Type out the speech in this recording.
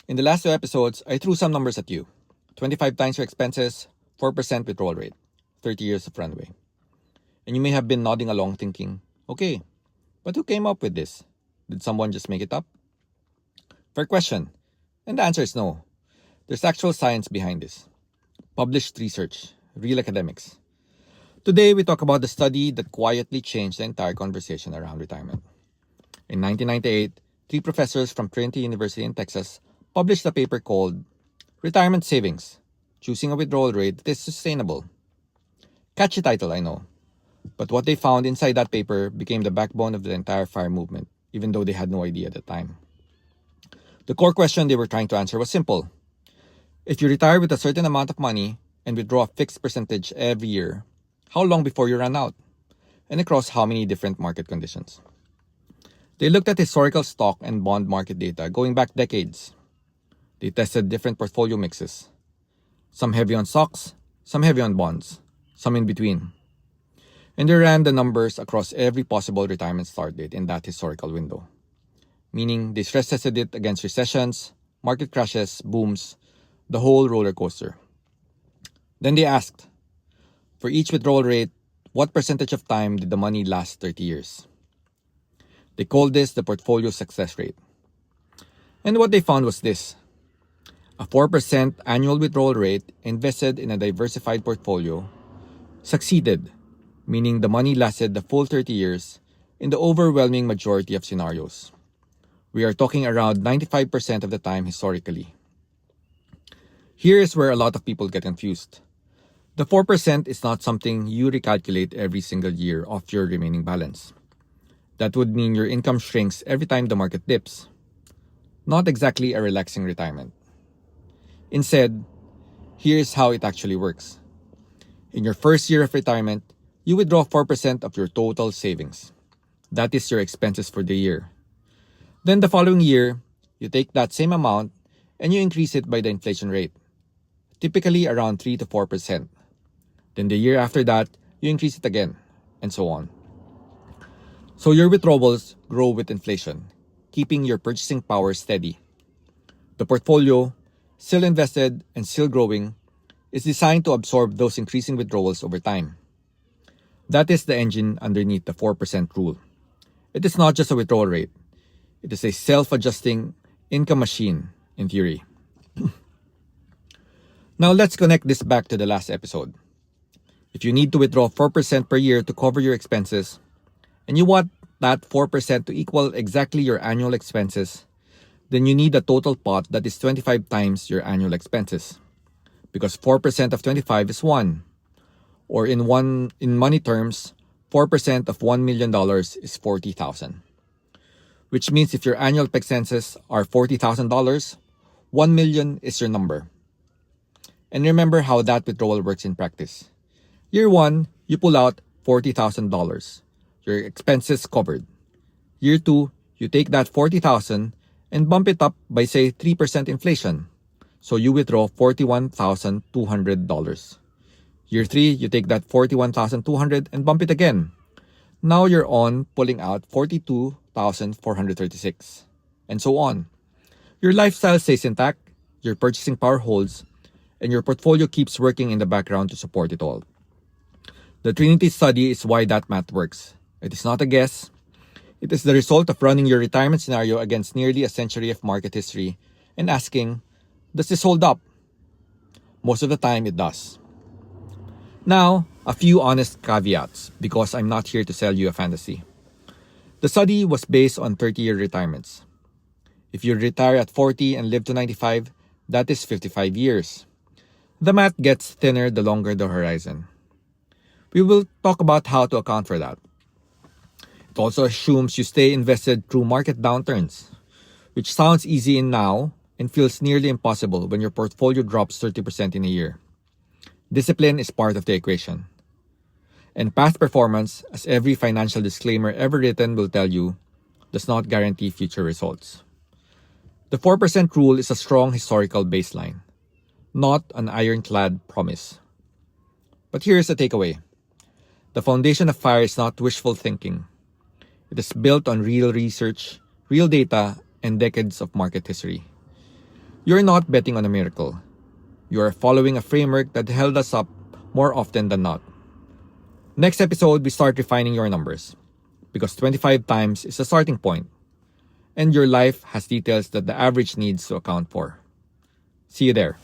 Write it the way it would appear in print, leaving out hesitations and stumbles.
In the last two episodes, I threw some numbers at you. 25 times your expenses, 4% withdrawal rate, 30 years of runway. And you may have been nodding along thinking, okay, but who came up with this? Did someone just make it up? Fair question. And the answer is no. There's actual science behind this. Published research, real academics. Today, we talk about the study that quietly changed the entire conversation around retirement. In 1998, three professors from Trinity University in Texas published a paper called Retirement Savings, Choosing a Withdrawal Rate That is Sustainable. Catchy title, I know. But what they found inside that paper became the backbone of the entire FIRE movement, even though they had no idea at the time. The core question they were trying to answer was simple. If you retire with a certain amount of money and withdraw a fixed percentage every year, how long before you run out? And across how many different market conditions? They looked at historical stock and bond market data going back decades. They tested different portfolio mixes. Some heavy on stocks, some heavy on bonds, some in between. And they ran the numbers across every possible retirement start date in that historical window. Meaning they stress tested it against recessions, market crashes, booms, the whole roller coaster. Then they asked, for each withdrawal rate, what percentage of time did the money last 30 years? They called this the portfolio success rate. And what they found was this. A 4% annual withdrawal rate invested in a diversified portfolio succeeded, meaning the money lasted the full 30 years in the overwhelming majority of scenarios. We are talking around 95% of the time historically. Here is where a lot of people get confused. The 4% is not something you recalculate every single year of your remaining balance. That would mean your income shrinks every time the market dips. Not exactly a relaxing retirement. Instead, here's how it actually works. In your first year of retirement, you withdraw 4% of your total savings. That is your expenses for the year. Then the following year, you take that same amount and you increase it by the inflation rate, typically around 3 to 4%. Then the year after that, you increase it again, and so on. So your withdrawals grow with inflation, keeping your purchasing power steady. The portfolio, still invested and still growing, is designed to absorb those increasing withdrawals over time. That is the engine underneath the 4% rule. It is not just a withdrawal rate. It is a self-adjusting income machine, in theory. Now let's connect this back to the last episode. If you need to withdraw 4% per year to cover your expenses, and you want that 4% to equal exactly your annual expenses, then you need a total pot that is 25 times your annual expenses. Because 4% of 25 is 1. Or in money terms, 4% of $1 million is $40,000. Which means if your annual expenses are $40,000, $1 million is your number. And remember how that withdrawal works in practice. Year 1, you pull out $40,000. Your expenses covered. Year 2, you take that $40,000 and bump it up by say 3% inflation. So you withdraw $41,200. Year 3, you take that $41,200 and bump it again. Now you're on pulling out $42,436. And so on. Your lifestyle stays intact, your purchasing power holds, and your portfolio keeps working in the background to support it all. The Trinity study is why that math works. It is not a guess. It is the result of running your retirement scenario against nearly a century of market history and asking, does this hold up? Most of the time, it does. Now, a few honest caveats, because I'm not here to sell you a fantasy. The study was based on 30-year retirements. If you retire at 40 and live to 95, that is 55 years. The math gets thinner the longer the horizon. We will talk about how to account for that. It also assumes you stay invested through market downturns, which sounds easy in now and feels nearly impossible when your portfolio drops 30% in a year. Discipline is part of the equation. And past performance, as every financial disclaimer ever written will tell you, does not guarantee future results. The 4% rule is a strong historical baseline, not an ironclad promise. But here's the takeaway. The foundation of FIRE is not wishful thinking. It is built on real research, real data, and decades of market history. You're not betting on a miracle. You are following a framework that held us up more often than not. Next episode, we start refining your numbers. Because 25 times is a starting point. And your life has details that the average needs to account for. See you there.